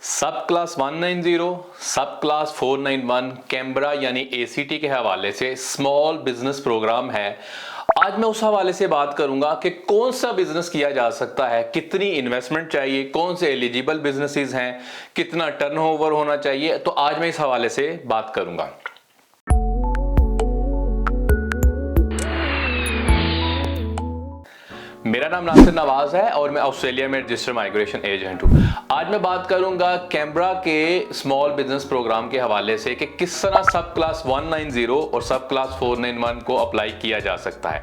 सब क्लास 190, सब क्लास 491 कैम्ब्रा यानी एसीटी के हवाले से स्मॉल बिजनेस प्रोग्राम है। आज मैं उस हवाले से बात करूंगा कि कौन सा बिजनेस किया जा सकता है, कितनी इन्वेस्टमेंट चाहिए, कौन से एलिजिबल बिजनेसेस हैं, कितना टर्नओवर होना चाहिए। तो आज मैं इस हवाले से बात करूंगा। मेरा नाम नासिर नवाज है और मैं ऑस्ट्रेलिया में रजिस्टर्ड माइग्रेशन एजेंट हूँ। आज मैं बात करूंगा कैम्ब्रा के स्मॉल बिजनेस प्रोग्राम के हवाले से कि किस तरह सब क्लास 190 और सब क्लास 491 को अप्लाई किया जा सकता है।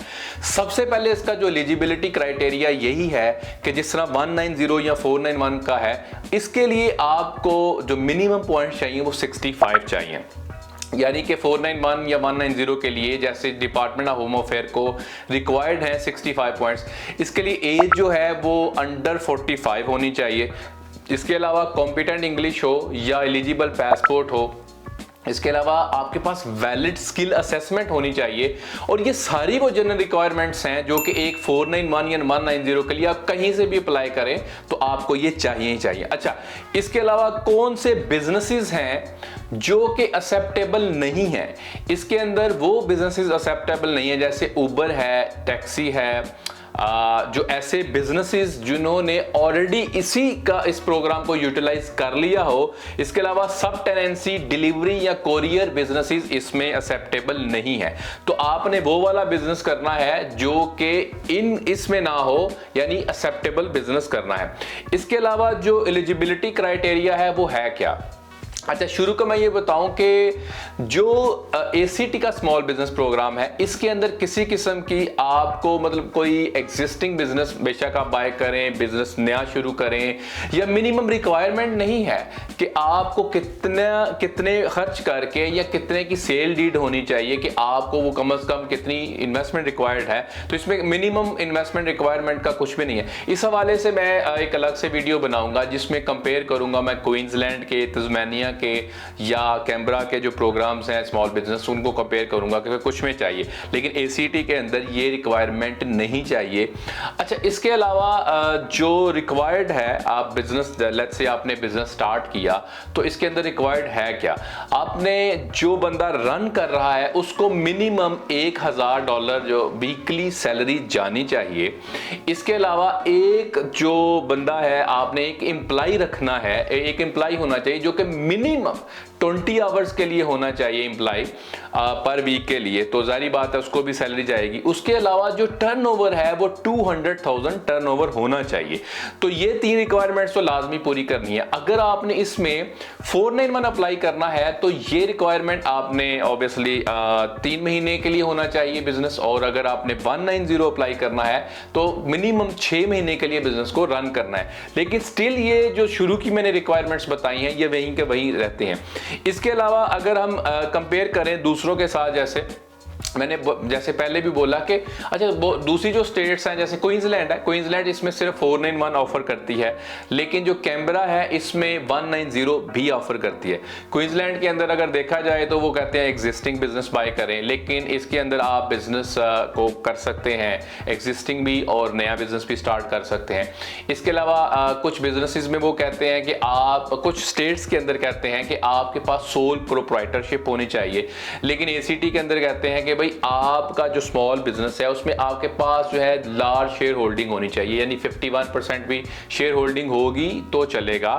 सबसे पहले इसका जो एलिजिबिलिटी क्राइटेरिया यही है कि जिस तरह 190 या 491 का है, इसके लिए आपको जो मिनिमम पॉइंट चाहिए वो 65 चाहिए। यानी कि 491 या 190 के लिए जैसे डिपार्टमेंट ऑफ होम अफेयर को रिक्वायर्ड है 65 पॉइंट्स, इसके लिए एज जो है वो अंडर 45 होनी चाहिए। इसके अलावा कॉम्पिटेंट इंग्लिश हो या एलिजिबल पासपोर्ट हो। इसके अलावा आपके पास वैलिड स्किल असेसमेंट होनी चाहिए। और ये सारी वो जनरल रिक्वायरमेंट्स हैं जो कि एक 491 या 190 के लिए आप कहीं से भी अप्लाई करें तो आपको ये चाहिए ही चाहिए। अच्छा, इसके अलावा कौन से बिजनेसेस हैं जो कि एक्सेप्टेबल नहीं है? इसके अंदर वो बिजनेसेस एक्सेप्टेबल नहीं है जैसे उबर है, टैक्सी है, जो ऐसे बिजनेसेस जिन्होंने ऑलरेडी इस प्रोग्राम को यूटिलाइज कर लिया हो। इसके अलावा सब टेनेंसी, डिलीवरी या कोरियर बिजनेसेस इसमें एक्सेप्टेबल नहीं है। तो आपने वो वाला बिजनेस करना है जो कि इसमें ना हो, यानी एक्सेप्टेबल बिजनेस करना है। इसके अलावा जो एलिजिबिलिटी क्राइटेरिया है वो है क्या? अच्छा, शुरू का मैं ये बताऊं कि जो एसीटी का स्मॉल बिजनेस प्रोग्राम है, इसके अंदर किसी किस्म की आपको मतलब कोई एग्जिस्टिंग बिजनेस बेशक आप बाय करें, बिजनेस नया शुरू करें, या मिनिमम रिक्वायरमेंट नहीं है कि आपको कितने खर्च करके या कितने की सेल डीड होनी चाहिए कि आपको वो कम से कम कितनी इन्वेस्टमेंट रिक्वायर्ड है। तो इसमें मिनिमम इन्वेस्टमेंट रिक्वायरमेंट का कुछ भी नहीं है। इस हवाले से मैं एक अलग से वीडियो बनाऊंगा जिसमें कंपेयर करूंगा मैं क्वींसलैंड के, तस्मानिया के या कैम्ब्रा के जो प्रोग्राम्स हैं स्मॉल बिजनेस, उनको कंपेयर करूंगा कि कुछ में चाहिए, लेकिन एसीटी के अंदर ये रिक्वायरमेंट नहीं चाहिए। अच्छा, इसके अलावा जो रिक्वायर्ड है, आप बिजनेस लेट्स से आपने बिजनेस स्टार्ट किया तो इसके अंदर रिक्वायर्ड है क्या? आपने जो बंदा रन कर रहा है उसको मिनिमम $1000 जो वीकली सैलरी जानी चाहिए। इसके अलावा एक जो बंदा है, आपने एक एम्प्लॉय रखना है, एक एम्प्लॉय होना चाहिए जो कि मिनिमम 20 आवर्स के लिए होना चाहिए एम्प्लॉय पर वीक के लिए। तो जारी बात है उसको भी सैलरी जाएगी। उसके अलावा जो टर्नओवर है वो 200,000 टर्नओवर होना चाहिए। तो ये 3 रिक्वायरमेंट्स तो लाजमी पूरी करनी है। अगर आपने इसमें 491 अप्लाई करना है तो ये रिक्वायरमेंट आपने ऑब्वियसली 3 महीने के लिए होना चाहिए बिजनेस, और अगर आपने 190 अप्लाई करना है तो मिनिमम 6 महीने के लिए बिजनेस को रन करना है। लेकिन स्टिल ये जो शुरू की मैंने रिक्वायरमेंट्स बताई हैं ये वहीं के वहीं रहते हैं। इसके अलावा अगर हम कंपेयर करें दूसरों के साथ, जैसे पहले भी बोला कि अच्छा दूसरी जो स्टेट्स हैं जैसे क्वींसलैंड है, क्वींसलैंड इसमें सिर्फ 491 ऑफर करती है, लेकिन जो कैम्ब्रा है इसमें 190 भी ऑफर करती है। क्वींसलैंड के अंदर अगर देखा जाए तो वो कहते हैं एग्जिस्टिंग बिजनेस बाय करें, लेकिन इसके अंदर आप बिजनेस को कर सकते हैं, एग्जिस्टिंग भी और नया बिजनेस भी स्टार्ट कर सकते हैं। इसके अलावा कुछ बिजनेसेस में वो कहते हैं कि आप, कुछ स्टेट्स के अंदर कहते हैं कि आपके पास सोल प्रोप्राइटरशिप होनी चाहिए, लेकिन एसीटी के अंदर कहते हैं कि भाई आपका जो स्मॉल बिजनेस है उसमें आपके पास जो है लार्ज शेयर होल्डिंग होनी चाहिए, यानी 51% भी शेयर होल्डिंग होगी तो चलेगा।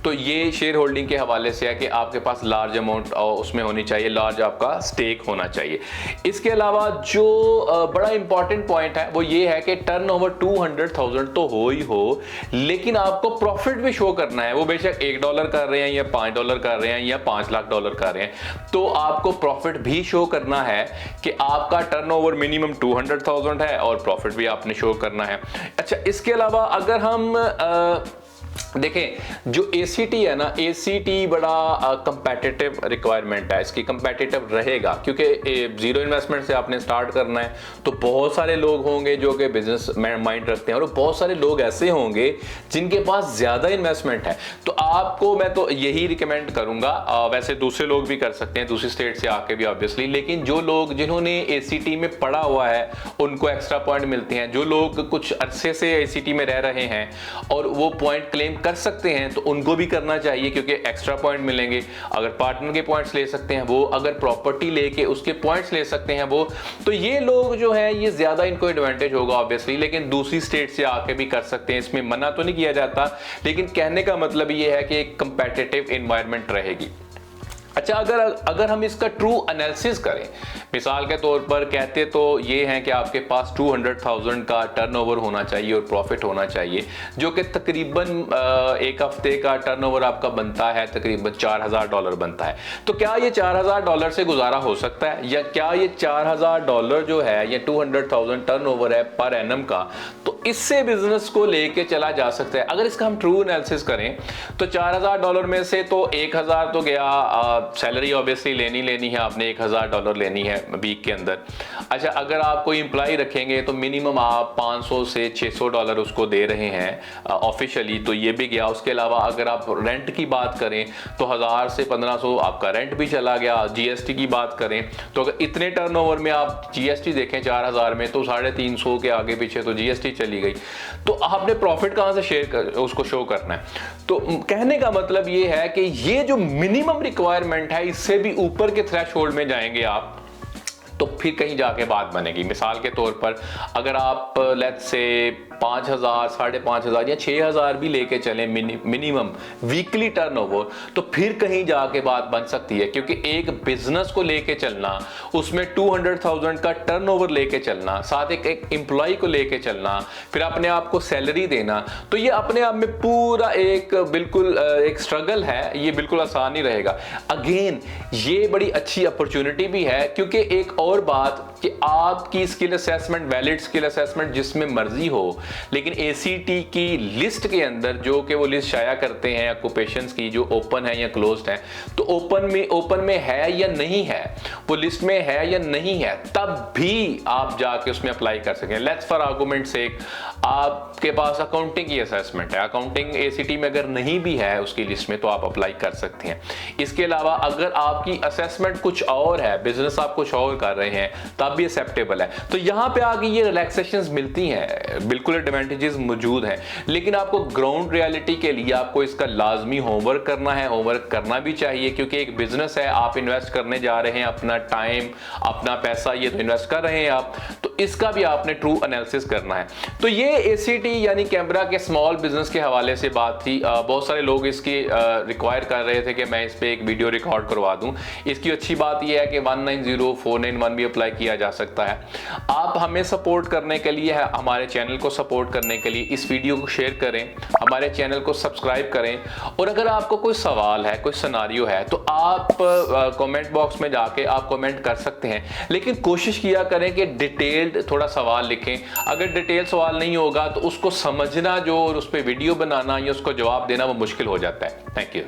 तो ये शेयर होल्डिंग के हवाले से है कि आपके पास लार्ज अमाउंट उसमें होनी चाहिए, लार्ज आपका स्टेक होना चाहिए। इसके अलावा जो बड़ा इंपॉर्टेंट पॉइंट है वो ये है कि टर्नओवर 200,000 तो हो ही हो, लेकिन आपको प्रॉफिट भी शो करना है। वो बेशक $1 कर रहे हैं या $5 कर रहे हैं या $5 लाख कर रहे हैं, तो आपको प्रॉफिट भी शो करना है कि आपका टर्नओवर मिनिमम 200,000 है और प्रॉफिट भी आपने शो करना है। अच्छा, इसके अलावा अगर हम देखें जो एसीटी है ना, एसीटी बड़ा कंपेटिटिव रिक्वायरमेंट है, इसकी कंपेटिटिव रहेगा क्योंकि जीरो इन्वेस्टमेंट से आपने स्टार्ट करना है। तो बहुत सारे लोग होंगे जो कि बिजनेस माइंड रखते हैं और बहुत सारे लोग ऐसे होंगे जिनके पास ज्यादा इन्वेस्टमेंट है। तो आपको मैं तो यही रिकमेंड करूंगा, वैसे दूसरे लोग भी कर सकते हैं दूसरी स्टेट से आके भी ऑब्वियसली, लेकिन जो लोग जिन्होंने एसीटी में पढ़ा हुआ है उनको एक्स्ट्रा पॉइंट मिलते हैं। जो लोग कुछ अरसे से एसीटी में रह रहे हैं और वो पॉइंट क्लेम कर सकते हैं तो उनको भी करना चाहिए, क्योंकि एक्स्ट्रा पॉइंट मिलेंगे। अगर पार्टनर के पॉइंट्स ले सकते हैं वो, अगर प्रॉपर्टी लेके उसके पॉइंट्स ले सकते हैं वो, तो ये लोग जो है ये ज्यादा इनको एडवांटेज होगा ऑब्वियसली। लेकिन दूसरी स्टेट से आके भी कर सकते हैं, इसमें मना तो नहीं किया जाता, लेकिन कहने का मतलब ये है कि एक कंपेटिटिव एनवायरनमेंट रहेगी। अच्छा, अगर हम इसका ट्रू एनालिसिस करें, मिसाल के तौर पर कहते तो ये हैं कि आपके पास 200,000 का टर्नओवर होना चाहिए और प्रॉफिट होना चाहिए, जो कि तकरीबन एक हफ्ते का टर्नओवर आपका बनता है तकरीबन $4,000 बनता है। तो क्या ये $4,000 से गुजारा हो सकता है, या क्या ये $4,000 जो है ये 200,000 टर्नओवर है पर एनम का, तो इससे बिजनेस को लेके चला जा सकता है? अगर इसका हम ट्रू एनालिसिस करें तो $4,000 में से तो 1,000 तो गया, सैलरी ऑब्वियसली लेनी है आपने, $1,000 लेनी है वीक के अंदर। अच्छा, अगर आप कोई एम्प्लॉय रखेंगे तो मिनिमम आप $500 से $600 उसको दे रहे हैं ऑफिशियली, तो ये भी गया। उसके अलावा अगर आप रेंट की बात करें तो 1,000 से 1,500 आपका रेंट भी चला गया। जीएसटी की बात करें तो अगर इतने टर्नओवर में आप जीएसटी देखें 4,000 में, तो 350 के आगे पीछे तो जीएसटी चली गई। तो आपने प्रॉफिट कहाँ से शेयर कर उसको शो करना है? तो कहने का मतलब ये है कि ये जो मिनिमम रिक्वायरमेंट है, इससे भी ऊपर के थ्रेशोल्ड में जाएंगे आप तो फिर कहीं जाके बात बनेगी। मिसाल के तौर पर अगर आप लेट्स से 5,000, 5,500 या 6,000 भी लेके चलें मिनिमम वीकली टर्नओवर, तो फिर कहीं जाके बात बन सकती है। क्योंकि एक बिजनेस को लेके चलना, उसमें 200,000 का टर्नओवर लेके चलना, साथ एक एम्प्लॉय को लेके चलना, फिर अपने आप को सैलरी देना, तो ये अपने आप में पूरा एक बिल्कुल एक स्ट्रगल है, ये बिल्कुल आसान नहीं रहेगा। अगेन ये बड़ी अच्छी अपॉर्चुनिटी भी है, क्योंकि एक और बात कि आपकी skill assessment, valid skill assessment जिसमें मर्जी हो, लेकिन एसीटी की लिस्ट के अंदर जो कि वो लिस्ट शाया करते हैं ऑक्यूपेशंस की, जो ओपन है या क्लोज्ड है, तो ओपन में है या नहीं है, वो लिस्ट में है या नहीं है, तब भी आप जाके उसमें अप्लाई कर सकें। लेट्स फॉर आर्गुमेंट सेक आपके पास अकाउंटिंग की असेसमेंट है, अकाउंटिंग एसीटी में अगर नहीं भी है उसकी लिस्ट में, तो आप अप्लाई कर सकते हैं। इसके अलावा अगर आपकी असेसमेंट कुछ और है, बिजनेस आप कुछ और कर रहे हैं, तब भी एक्सेप्टेबल है। तो यहां पे आगे ये रिलैक्सेशंस मिलती हैं, बिल्कुल एडवांटेजेस मौजूद हैं, लेकिन आपको ग्राउंड रियलिटी के लिए आपको इसका लाजमी होमवर्क करना है, होमवर्क करना भी चाहिए, क्योंकि एक बिजनेस है, आप इन्वेस्ट करने जा रहे हैं अपना टाइम, अपना पैसा, ये तो इन्वेस्ट कर रहे हैं आप, तो इसका भी आपने ट्रू एनालिसिस करना है। तो ये एसीटी यानी कैमरा के स्मॉल बिजनेस के हवाले से बात थी। बहुत सारे लोग इसकी रिक्वायर कर रहे थे कि मैं इस पे एक वीडियो रिकॉर्ड करवा दूं। इसकी अच्छी बात यह है कि 190,491 भी अप्लाई किया जा सकता है। आप हमें सपोर्ट करने के लिए, हमारे चैनल को सपोर्ट करने के लिए इस वीडियो को शेयर करें, हमारे चैनल को सब्सक्राइब करें, और अगर आपको कोई सवाल है, कोई सिनेरियो है, तो आप कमेंट बॉक्स में जाके आप कमेंट कर सकते हैं, लेकिन कोशिश किया करें कि डिटेल्ड थोड़ा सवाल लिखें। अगर डिटेल सवाल नहीं होगा तो उसको समझना जो और उस पर वीडियो बनाना या उसको जवाब देना वो मुश्किल हो जाता है। Thank you.